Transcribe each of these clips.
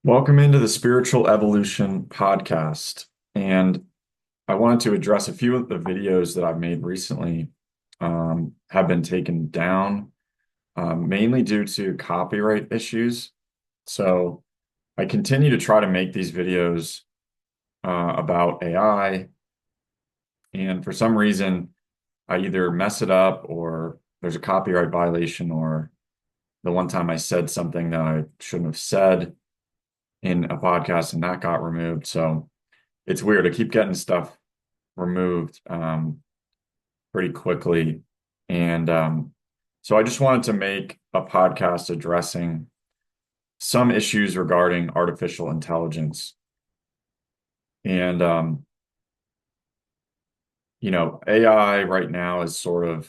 Welcome into the Spiritual Evolution podcast. And I wanted to address a few of the videos that I've made recently have been taken down, mainly due to copyright issues. So I continue to try to make these videos about AI, and for some reason, I either mess it up or there's a copyright violation, or the one time I said something that I shouldn't have said in a podcast and that got removed. So it's weird. I keep getting stuff removed pretty quickly. And so I just wanted to make a podcast addressing some issues regarding artificial intelligence. And, AI right now is sort of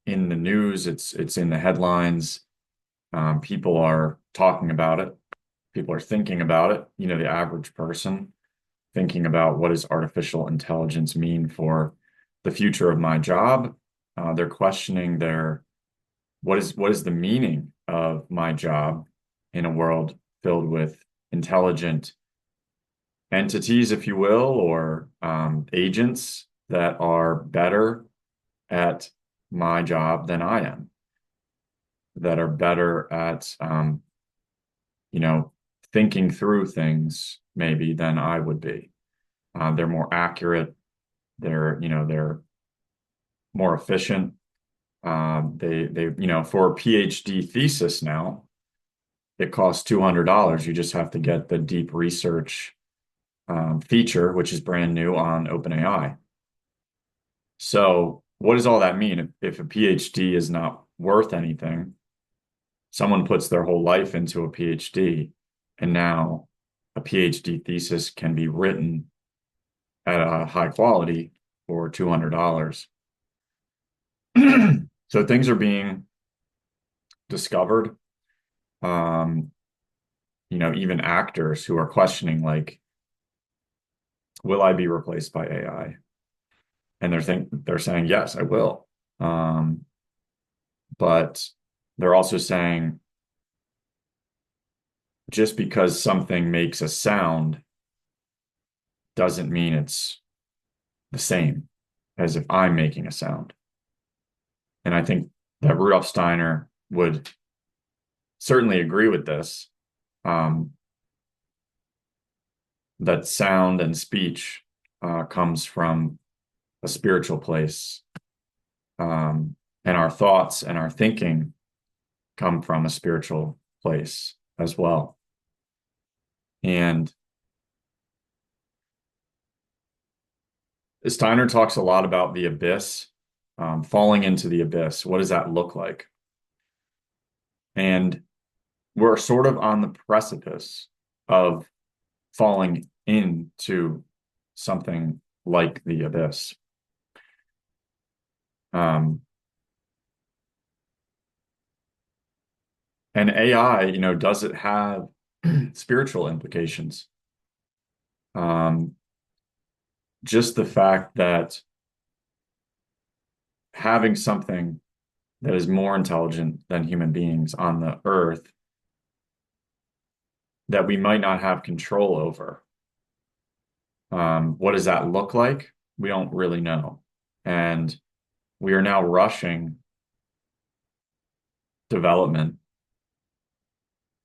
in the news. It's in the headlines. People are talking about it. People are thinking about it. The average person thinking about what does artificial intelligence mean for the future of my job. They're questioning what is the meaning of my job in a world filled with intelligent entities, if you will, or agents that are better at my job than I am, that are better at thinking through things maybe than I would be. They're more accurate. They're more efficient. For a PhD thesis now, it costs $200. You just have to get the deep research feature, which is brand new on OpenAI. So what does all that mean? If a PhD is not worth anything, someone puts their whole life into a PhD, and now a PhD thesis can be written at a high quality for $200. So things are being discovered. Even actors who are questioning, like, will I be replaced by AI? And they're saying, yes, I will. But they're also saying, just because something makes a sound doesn't mean it's the same as if I'm making a sound. And I think that Rudolph Steiner would certainly agree with this, that sound and speech comes from a spiritual place, and our thoughts and our thinking come from a spiritual place as well. And Steiner talks a lot about the abyss, falling into the abyss. What does that look like? And we're sort of on the precipice of falling into something like the abyss. And AI, does it have spiritual implications? Just the fact that having something that is more intelligent than human beings on the earth that we might not have control over. What does that look like? We don't really know. And we are now rushing development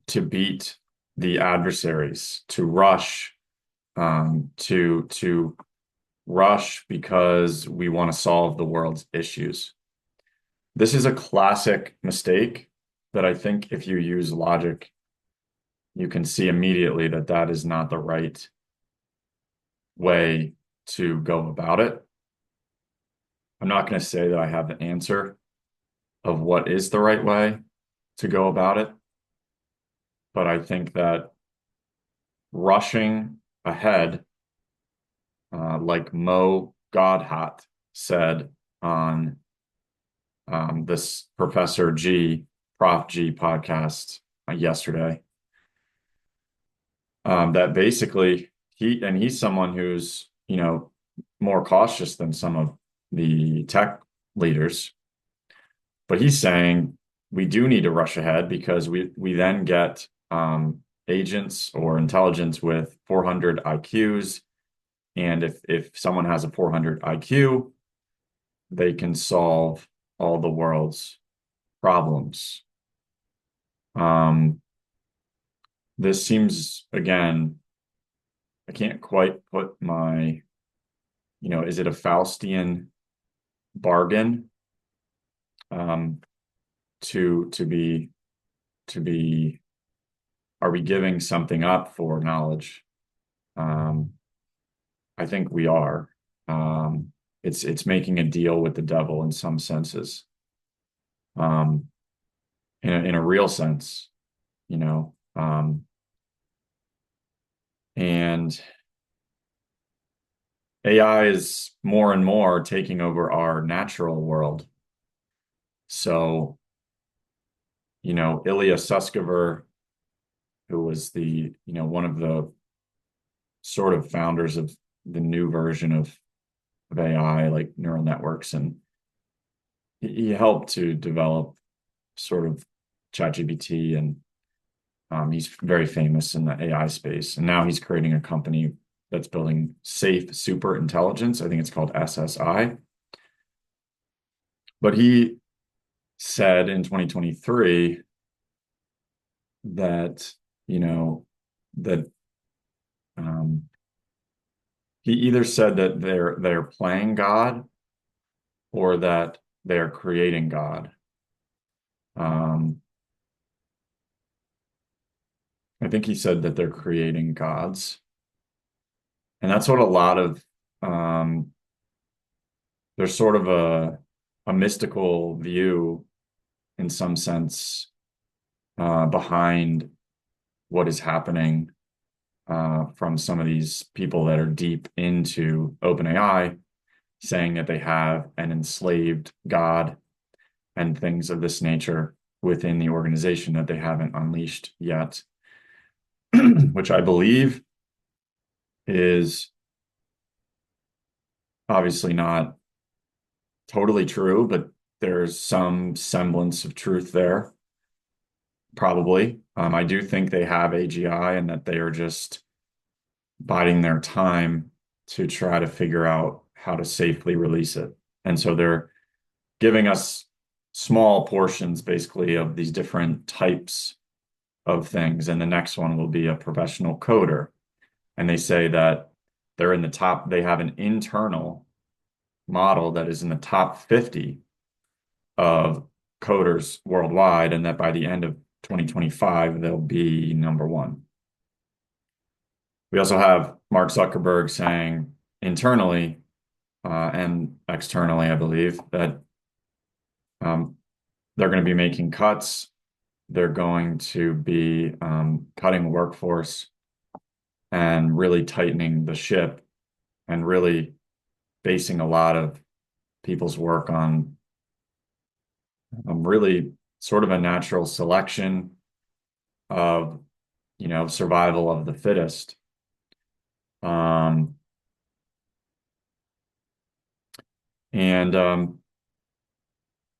to beat the adversaries, to rush, to rush because we want to solve the world's issues. This is a classic mistake that I think if you use logic, you can see immediately that that is not the right way to go about it. I'm not going to say that I have the answer of what is the right way to go about it, but I think that rushing ahead, like Mo Godhat said on this Professor G, Prof G podcast yesterday, that basically he's someone who's, more cautious than some of the tech leaders, but he's saying we do need to rush ahead because we then get agents or intelligence with 400 IQs. And if someone has a 400 IQ, they can solve all the world's problems. This seems, again, I can't quite put my, is it a Faustian bargain um, to be to be are we giving something up for knowledge? Um, I think we are. It's making a deal with the devil in some senses, um, in a real sense, you know. And AI is more and more taking over our natural world. So, Ilya Sutskever, who was one of the sort of founders of the new version of AI, like neural networks, and he helped to develop sort of ChatGPT, and he's very famous in the AI space. And now he's creating a company that's building safe super intelligence. I think it's called SSI. But he said in 2023 that, that he either said that they're playing God or that they're creating God. I think he said that they're creating gods. And that's what a lot of there's sort of a mystical view in some sense behind what is happening from some of these people that are deep into OpenAI, saying that they have an enslaved God and things of this nature within the organization that they haven't unleashed yet, which I believe is obviously not totally true, but there's some semblance of truth there, probably. I do think they have AGI and that they are just biding their time to try to figure out how to safely release it. And so they're giving us small portions, basically, of these different types of things. And the next one will be a professional coder. And they say that they're in the top, they have an internal model that is in the top 50 of coders worldwide, and that by the end of 2025, they'll be number one. We also have Mark Zuckerberg saying internally and externally, I believe, that they're going to be making cuts. They're going to be cutting workforce and really tightening the ship and really basing a lot of people's work on really sort of a natural selection of, survival of the fittest. And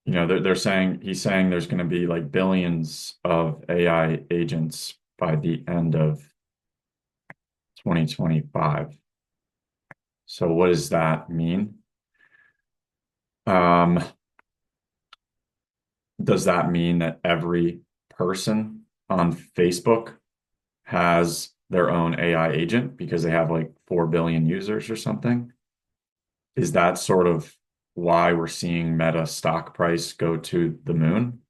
they're saying he's saying there's going to be like billions of AI agents by the end of 2025. So what does that mean? Does that mean that every person on Facebook has their own AI agent because they have like 4 billion users or something? Is that sort of why we're seeing Meta stock price go to the moon?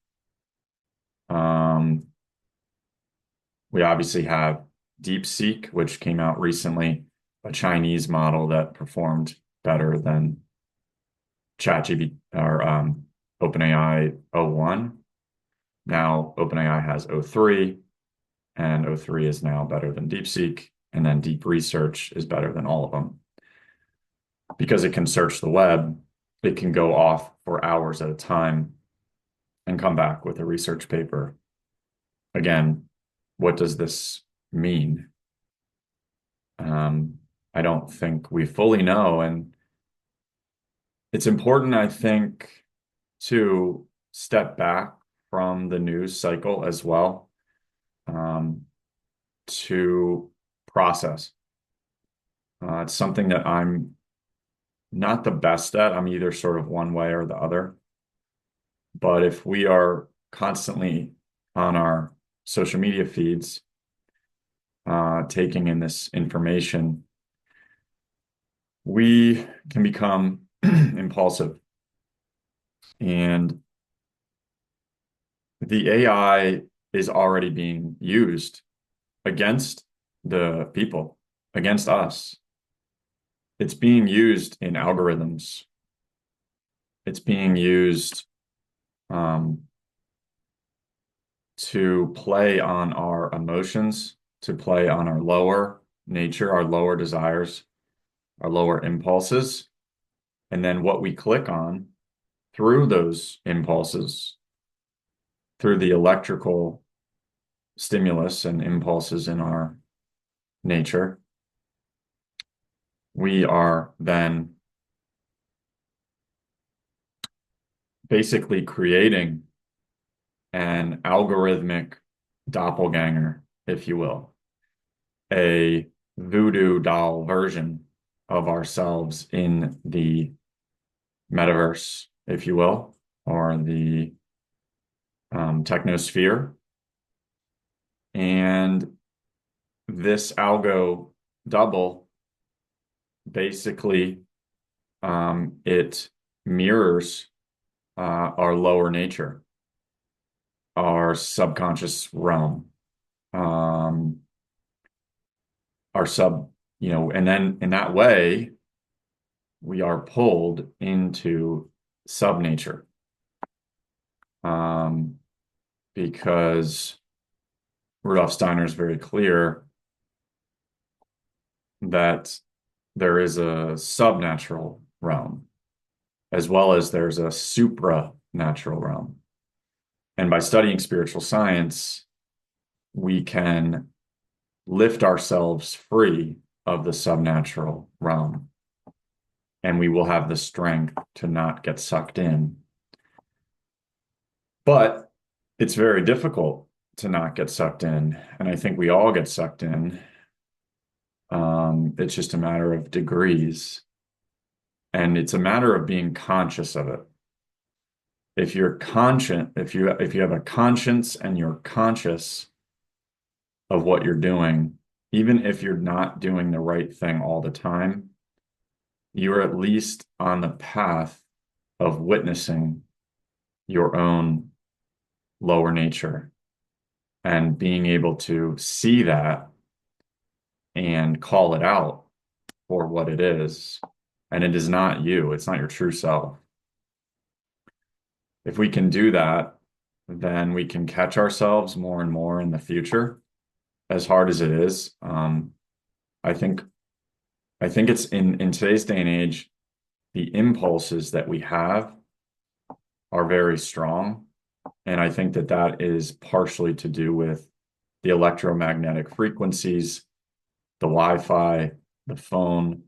We obviously have DeepSeek, which came out recently, a Chinese model that performed better than ChatGPT or OpenAI o1. Now OpenAI has o3, and o3 is now better than DeepSeek, and then Deep Research is better than all of them. Because it can search the web, it can go off for hours at a time and come back with a research paper. Again, what does this mean? I don't think we fully know, and it's important, I think, to step back from the news cycle as well. to process. It's something that I'm not the best at. I'm either sort of one way or the other. But if we are constantly on our social media feeds, taking in this information, we can become impulsive. And the AI is already being used against the people, against us. It's being used in algorithms. It's being used to play on our emotions, to play on our lower nature, our lower desires, our lower impulses, and then what we click on through those impulses, through the electrical stimulus and impulses in our nature, we are then basically creating an algorithmic doppelganger, if you will, a voodoo doll version of ourselves in the metaverse, if you will, or the technosphere. And this algo double basically it mirrors our lower nature, our subconscious realm, our and then in that way, we are pulled into subnature. Because Rudolph Steiner is very clear that there is a subnatural realm, as well as there's a supranatural realm. And by studying spiritual science, we can lift ourselves free of the subnatural realm, and we will have the strength to not get sucked in. But it's very difficult to not get sucked in, and I think we all get sucked in. It's just a matter of degrees, and it's a matter of being conscious of it. If you're conscient, if you have a conscience and you're conscious of what you're doing, even if you're not doing the right thing all the time, you're at least on the path of witnessing your own lower nature and being able to see that and call it out for what it is. And it is not you, it's not your true self. If we can do that, then we can catch ourselves more and more in the future, as hard as it is. I think it's in today's day and age, the impulses that we have are very strong. And I think that is partially to do with the electromagnetic frequencies, the Wi-Fi, the phone,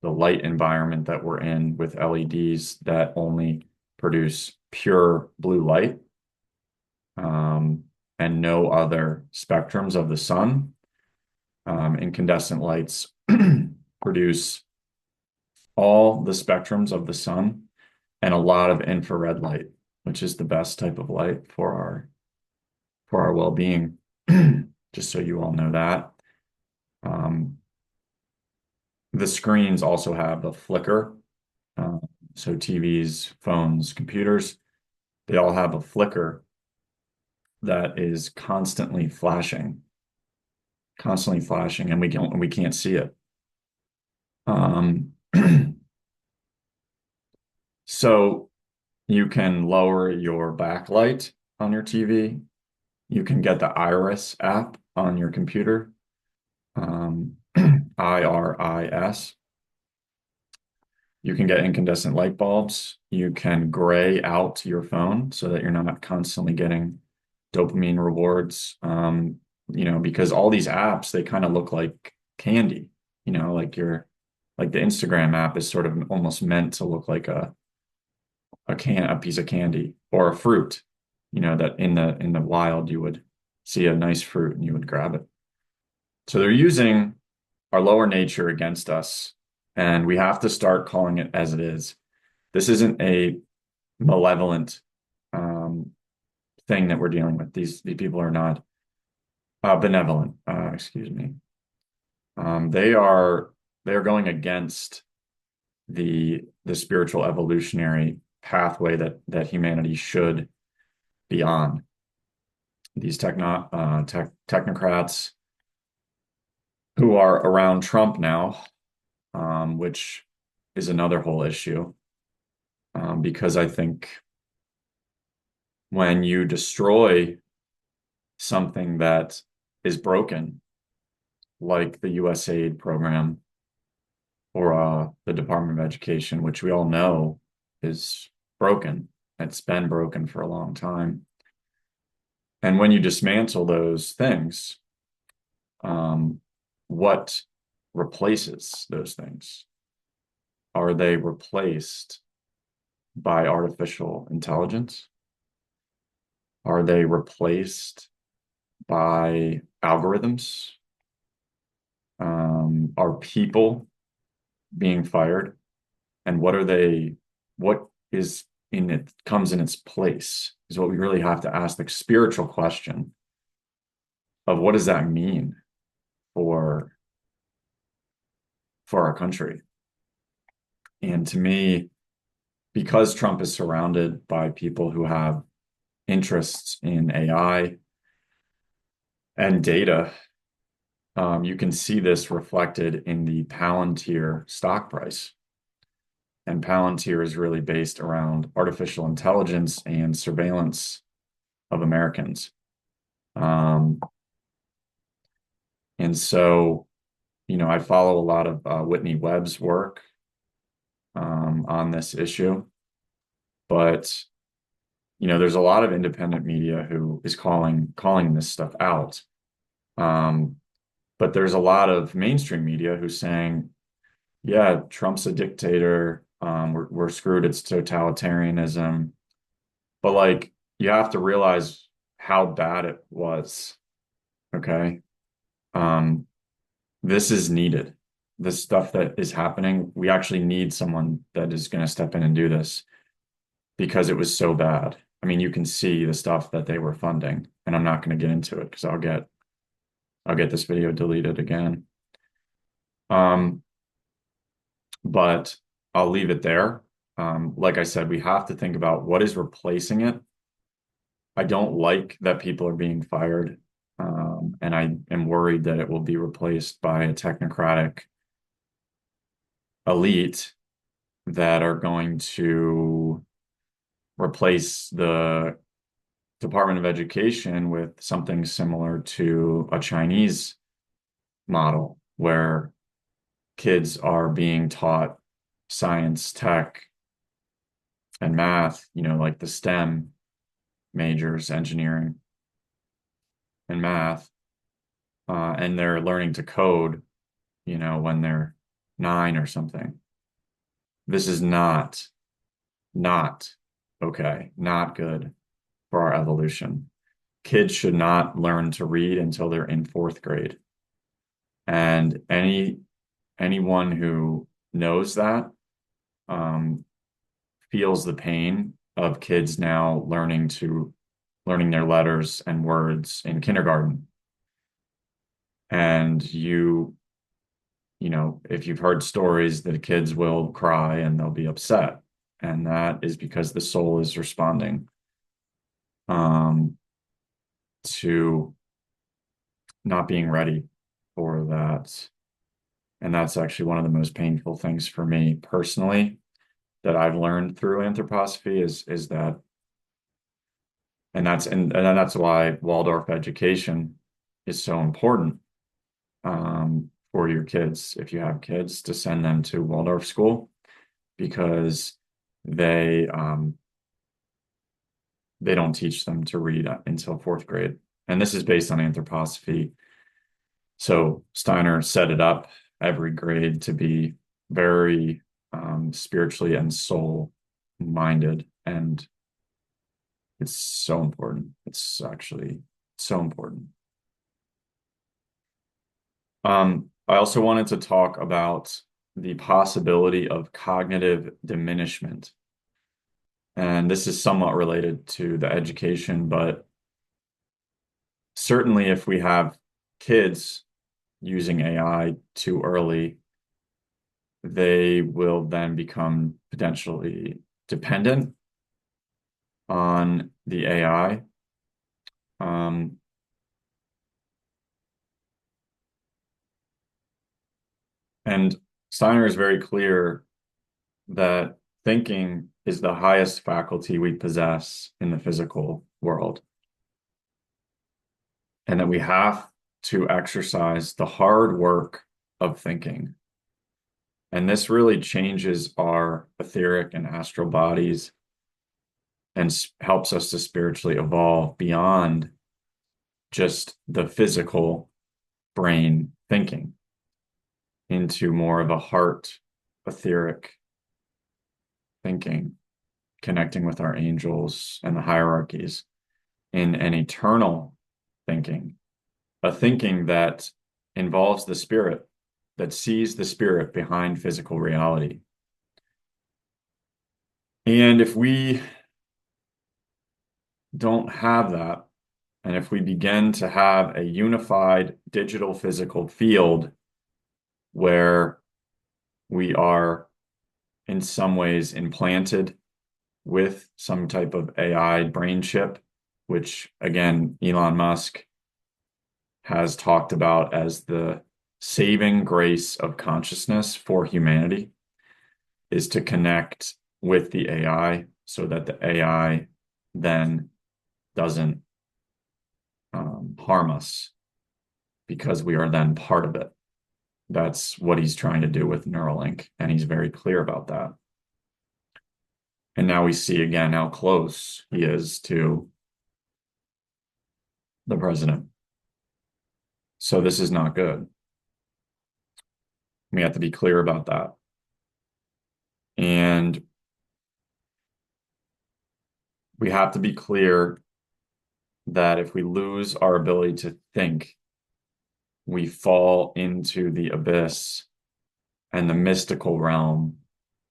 the light environment that we're in with LEDs that only produce pure blue light, and no other spectrums of the sun. Incandescent lights produce all the spectrums of the sun and a lot of infrared light, which is the best type of light for our well-being. Just so you all know that. The screens also have a flicker. So TVs, phones, computers, they all have a flicker that is constantly flashing, and we can't see it. So you can lower your backlight on your TV. You can get the Iris app on your computer, IRIS. You can get incandescent light bulbs. You can gray out your phone so that you're not constantly getting dopamine rewards. Because all these apps, they kind of look like candy, like the Instagram app is sort of almost meant to look like a piece of candy or a fruit, that in the wild you would see a nice fruit and you would grab it. So they're using our lower nature against us, and we have to start calling it as it is. This isn't a malevolent um, thing that we're dealing with. These people are not benevolent. Excuse me. They are going against the spiritual evolutionary pathway that humanity should be on. These technocrats who are around Trump now, which is another whole issue, because I think when you destroy something that is broken, like the USAID program or the Department of Education, which we all know is broken. It's been broken for a long time. And when you dismantle those things, um, what replaces those things? Are they replaced by artificial intelligence? Are they replaced by algorithms? Are people being fired? And what is in it comes in its place is what we really have to ask the spiritual question of what does that mean for our country? And to me, because Trump is surrounded by people who have interests in AI and data, you can see this reflected in the Palantir stock price. And Palantir is really based around artificial intelligence and surveillance of Americans. Um, and so, I follow a lot of Whitney Webb's work on this issue, but there's a lot of independent media who is calling this stuff out. But there's a lot of mainstream media who's saying, yeah, Trump's a dictator. We're screwed. It's totalitarianism. But like, you have to realize how bad it was. Okay. Um, this is needed. This stuff that is happening, we actually need someone that is going to step in and do this because it was so bad. I mean, you can see the stuff that they were funding, and I'm not going to get into it because I'll get this video deleted again. But I'll leave it there. Like I said, we have to think about what is replacing it. I don't like that people are being fired, and I am worried that it will be replaced by a technocratic elite that are going to replace the Department of Education with something similar to a Chinese model where kids are being taught science, tech, and math, like the STEM majors, engineering and math, and they're learning to code, when they're 9 or something. This is not okay, not good for our evolution. Kids should not learn to read until they're in 4th grade. And anyone who knows that feels the pain of kids now learning their letters and words in kindergarten. And if you've heard stories, the kids will cry and they'll be upset. And that is because the soul is responding um, to not being ready for that. And that's actually one of the most painful things for me personally that I've learned through anthroposophy is that, and that's why Waldorf education is so important for your kids, if you have kids, to send them to Waldorf school because they they don't teach them to read until 4th grade. And this is based on anthroposophy. So Steiner set it up every grade to be very spiritually and soul minded. And it's so important. It's actually so important. I also wanted to talk about the possibility of cognitive diminishment. And this is somewhat related to the education, but certainly if we have kids using AI too early, they will then become potentially dependent on the AI. Um, and Steiner is very clear that thinking is the highest faculty we possess in the physical world, and that we have to exercise the hard work of thinking. And this really changes our etheric and astral bodies and helps us to spiritually evolve beyond just the physical brain thinking into more of a heart etheric thinking, connecting with our angels and the hierarchies in an eternal thinking, a thinking that involves the spirit, that sees the spirit behind physical reality. And if we don't have that, and if we begin to have a unified digital physical field where we are in some ways implanted with some type of AI brain chip, which again, Elon Musk has talked about as the saving grace of consciousness for humanity, is to connect with the AI so that the AI then doesn't harm us because we are then part of it. That's what he's trying to do with Neuralink, and he's very clear about that. And now we see again how close he is to the president. So this is not good. We have to be clear about that. And we have to be clear that if we lose our ability to think, we fall into the abyss and the mystical realm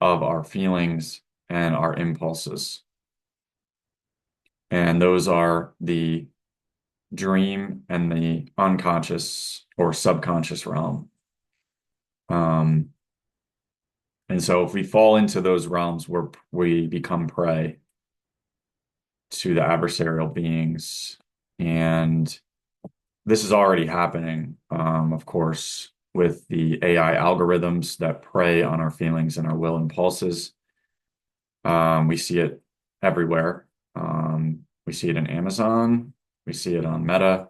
of our feelings and our impulses. And those are the dream and the unconscious or subconscious realm. And so if we fall into those realms where we become prey to the adversarial beings, and this is already happening, of course, with the AI algorithms that prey on our feelings and our will impulses. We see it everywhere. We see it in Amazon. We see it on Meta.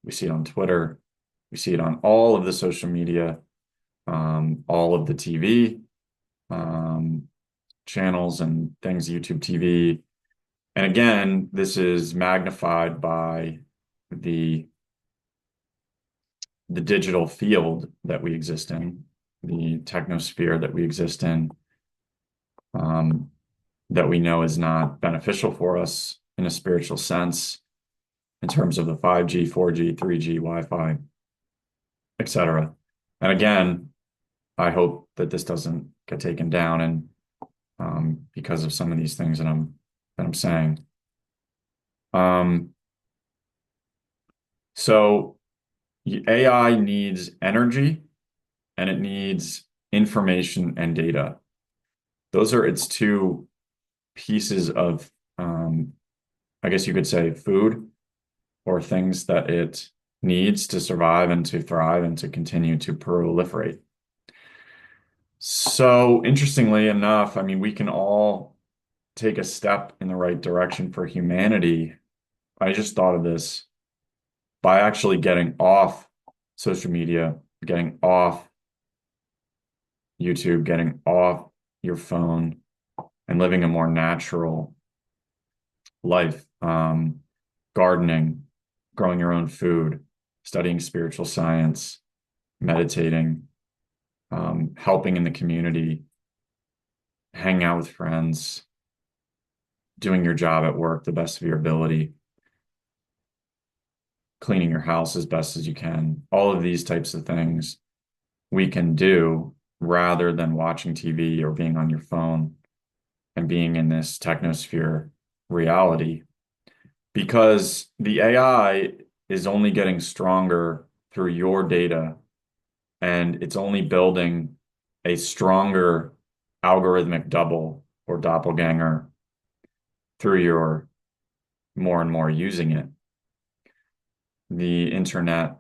We see it on Twitter. We see it on all of the social media, all of the TV channels and things, YouTube TV. And again, this is magnified by the digital field that we exist in, the technosphere that we exist in, that we know is not beneficial for us in a spiritual sense in terms of the 5G, 4G, 3G, Wi-Fi, etc. And again, I hope that this doesn't get taken down and because of some of these things that I'm saying. So AI needs energy and it needs information and data. Those are its two pieces of, I guess you could say, food or things that it needs to survive and to thrive and to continue to proliferate. So interestingly enough, I mean, we can all take a step in the right direction for humanity. I just thought of this by actually getting off social media, getting off YouTube, getting off your phone, and living a more natural life. Gardening, growing your own food, studying spiritual science, meditating, helping in the community, hanging out with friends, doing your job at work the best of your ability. cleaning your house as best as you can. All of these types of things we can do rather than watching TV or being on your phone and being in this technosphere reality, because the AI is only getting stronger through your data, and it's only building a stronger algorithmic double or doppelganger through your more and more using it. The Internet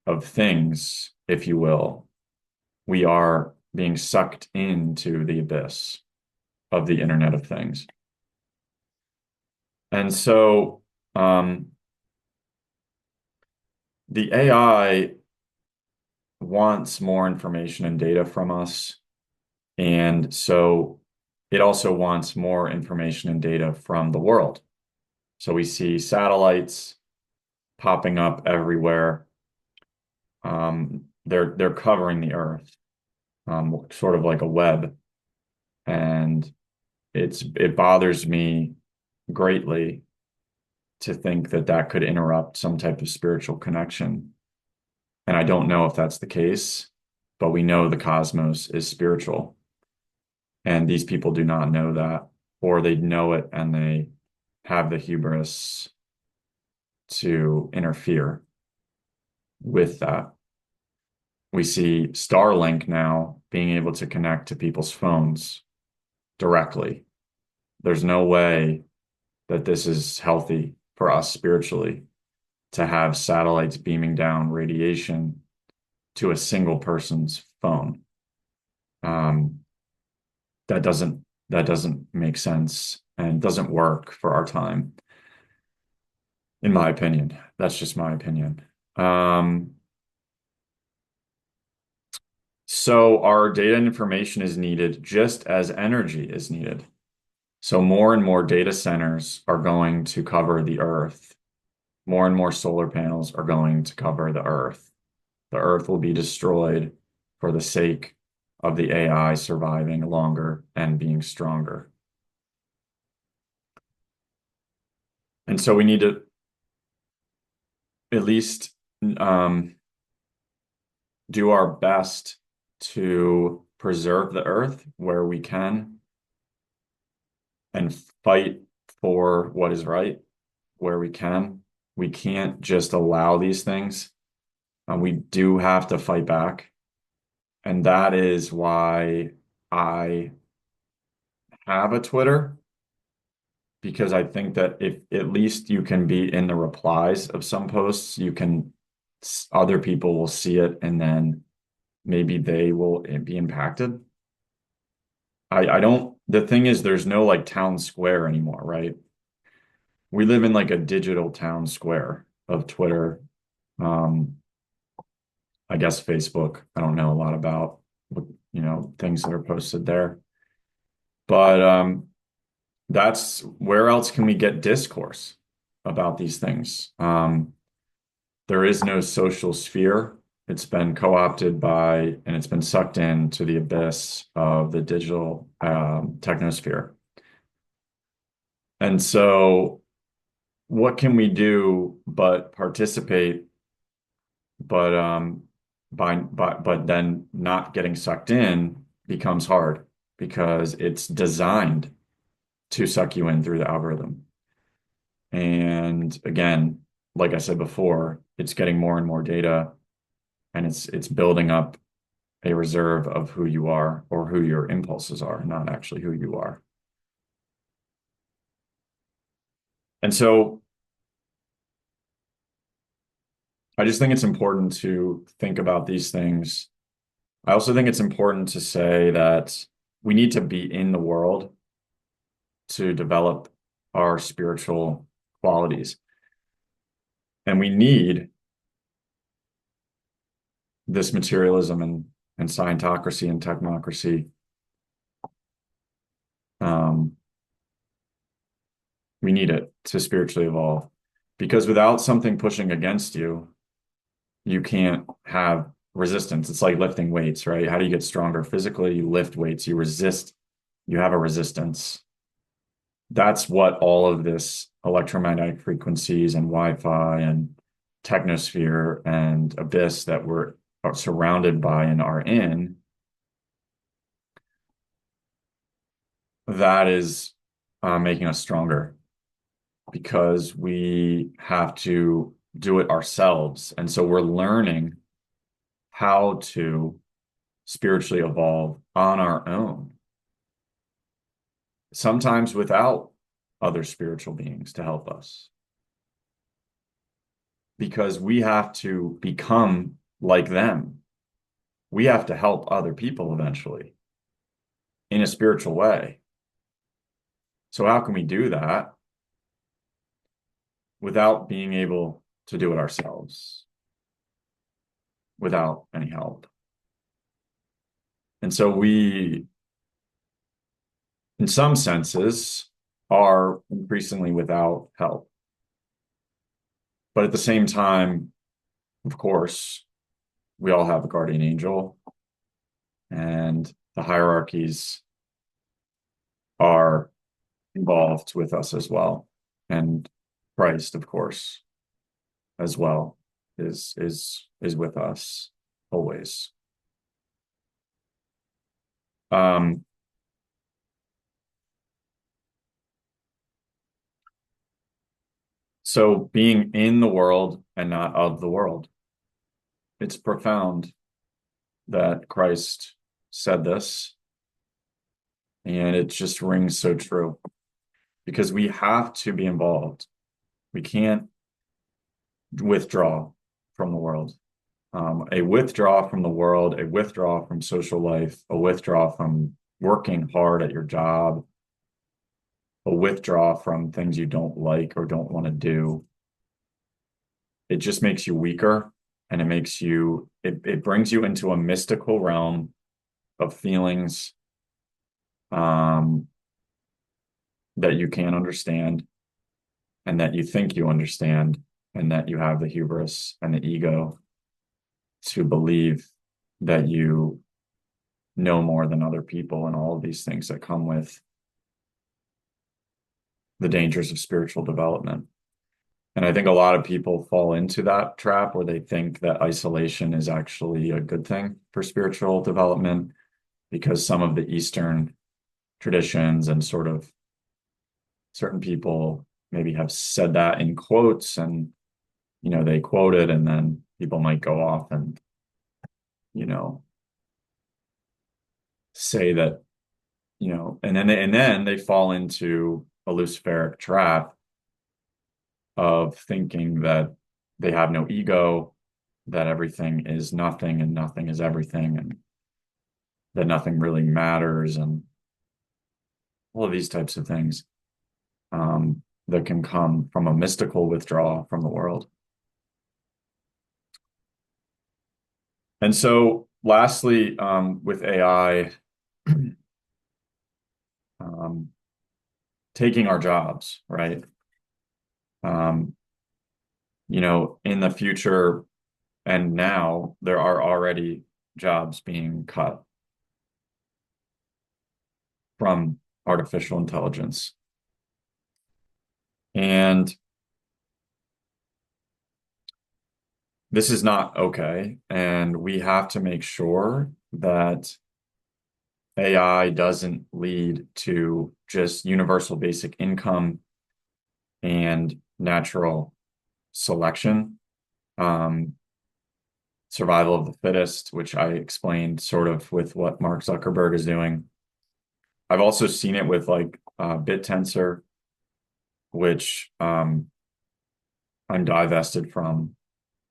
of Things, if you will, we are being sucked into the abyss of the Internet of Things. And so the AI wants more information and data from us. And so it also wants more information and data from the world. So we see satellites popping up everywhere. They're covering the Earth, sort of like a web. And it bothers me greatly to think that that could interrupt some type of spiritual connection. And I don't know if that's the case, but we know the cosmos is spiritual. And these people do not know that, or they know it and they have the hubris to interfere with that. We see Starlink now being able to connect to people's phones directly. There's no way that this is healthy for us spiritually to have satellites beaming down radiation to a single person's phone. That doesn't make sense and doesn't work for our time, in my opinion. That's just my opinion. So our data and information is needed just as energy is needed. So more and more data centers are going to cover the Earth. More and more solar panels are going to cover the Earth. The Earth will be destroyed for the sake of the AI surviving longer and being stronger. And so we need to at least do our best to preserve the Earth where we can and fight for what is right where we can. We can't just allow these things. We do have to fight back. And that is why I have a Twitter, because I think that if at least you can be in the replies of some posts, other people will see it and then maybe they will be impacted. The thing is, there's no like town square anymore, right? We live in like a digital town square of Twitter. I guess Facebook, I don't know a lot about, things that are posted there. But that's where else can we get discourse about these things? There is no social sphere. It's been co-opted by, and it's been sucked into the abyss of the digital technosphere. And so what can we do but participate, but then not getting sucked in becomes hard because it's designed to suck you in through the algorithm. And again, like I said before, it's getting more and more data, and it's building up a reserve of who you are or who your impulses are, not actually who you are. And so I just think it's important to think about these things. I also think it's important to say that we need to be in the world to develop our spiritual qualities. And we need this materialism and scientocracy and technocracy. We need it to spiritually evolve, because without something pushing against you, you can't have resistance. It's like lifting weights, right? How do you get stronger physically? You lift weights, you resist, you have a resistance. That's what all of this electromagnetic frequencies and Wi-Fi and technosphere and abyss that we're surrounded by and are in, that is making us stronger because we have to do it ourselves. And so we're learning how to spiritually evolve on our own, sometimes without other spiritual beings to help us, because we have to become like them. We have to help other people eventually in a spiritual way. So how can we do that without being able to do it ourselves, without any help? And so we, in some senses, are increasingly without help. But at the same time, of course, we all have a guardian angel, and the hierarchies are involved with us as well. And Christ, of course, as well, is with us always. So being in the world and not of the world, it's profound that Christ said this, and it just rings so true because we have to be involved. We can't withdraw from the world. A withdrawal from the world, a withdrawal from social life, a withdrawal from working hard at your job, a withdrawal from things you don't like or don't want to do. It just makes you weaker, and it brings you into a mystical realm of feelings that you can't understand, and that you think you understand, and that you have the hubris and the ego to believe that you know more than other people, and all of these things that come with the dangers of spiritual development. And I think a lot of people fall into that trap where they think that isolation is actually a good thing for spiritual development, because some of the Eastern traditions and sort of certain people maybe have said that in quotes, and they quote it, and then people might go off and say that, and then they fall into a Luciferic trap of thinking that they have no ego, that everything is nothing and nothing is everything, and that nothing really matters, and all of these types of things that can come from a mystical withdrawal from the world. And so lastly, with AI taking our jobs, right? In the future and now, there are already jobs being cut from artificial intelligence. And this is not okay. And we have to make sure that AI doesn't lead to just universal basic income and natural selection, survival of the fittest, which I explained sort of with what Mark Zuckerberg is doing. I've also seen it with like Bittensor, which I'm divested from.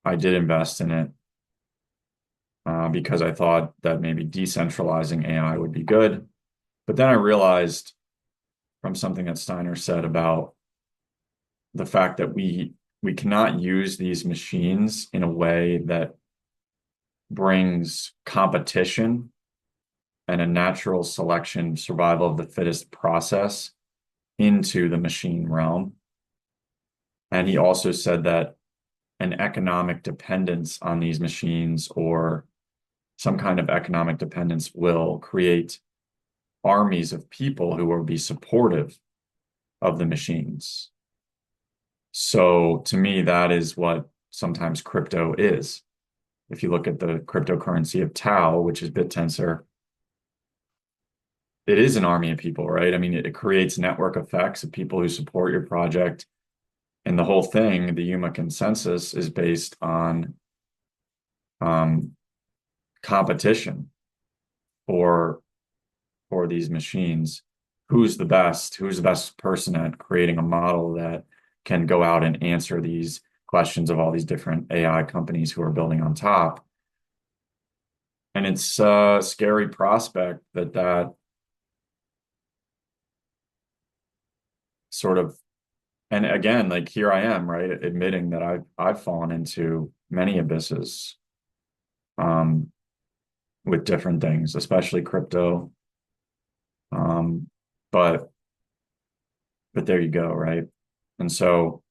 I did invest in it because I thought that maybe decentralizing AI would be good. But then I realized from something that Steiner said about the fact that we cannot use these machines in a way that brings competition and a natural selection, survival of the fittest process into the machine realm. And he also said that an economic dependence on these machines, or some kind of economic dependence, will create armies of people who will be supportive of the machines. So to me, that is what sometimes crypto is. If you look at the cryptocurrency of Tau, which is Bittensor, it is an army of people, right? I mean, it creates network effects of people who support your project. And the whole thing, the Yuma consensus, is based on um, competition for these machines. Who's the best person at creating a model that can go out and answer these questions of all these different AI companies who are building on top. And it's a scary prospect that sort of, and again, like here I am, right, admitting that I've fallen into many abysses um, with different things, especially crypto. Um, but there you go, right? And so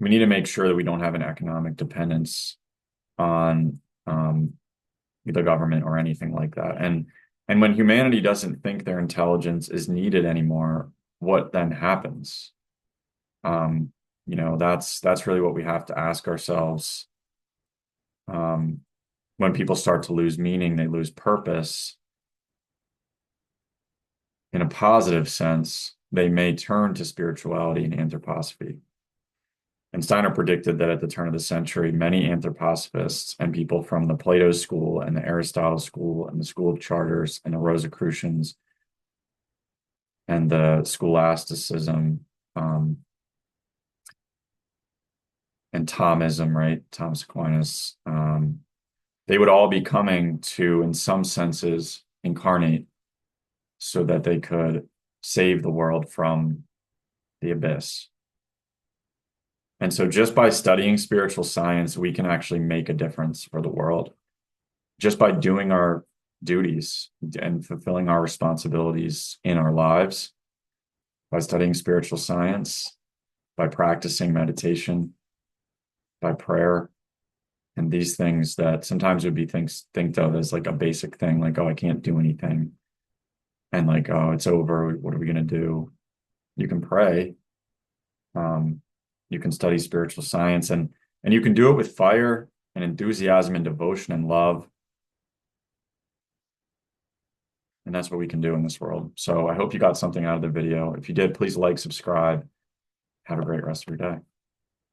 we need to make sure that we don't have an economic dependence on the government or anything like that. And when humanity doesn't think their intelligence is needed anymore, what then happens? Um, that's really what we have to ask ourselves. Um, when people start to lose meaning, they lose purpose. In a positive sense, they may turn to spirituality and anthroposophy. And Steiner predicted that at the turn of the century, many anthroposophists and people from the Plato school and the Aristotle school and the school of charters and the Rosicrucians and the scholasticism and Thomism, right? Thomas Aquinas, they would all be coming to, in some senses, incarnate so that they could save the world from the abyss. And so just by studying spiritual science, we can actually make a difference for the world. Just by doing our duties and fulfilling our responsibilities in our lives, by studying spiritual science, by practicing meditation, by prayer, and these things that sometimes would be things think of as like a basic thing, like, oh, I can't do anything. And like, oh, it's over. What are we going to do? You can pray. Um, you can study spiritual science and you can do it with fire and enthusiasm and devotion and love. And that's what we can do in this world. So I hope you got something out of the video. If you did, please like, subscribe. Have a great rest of your day.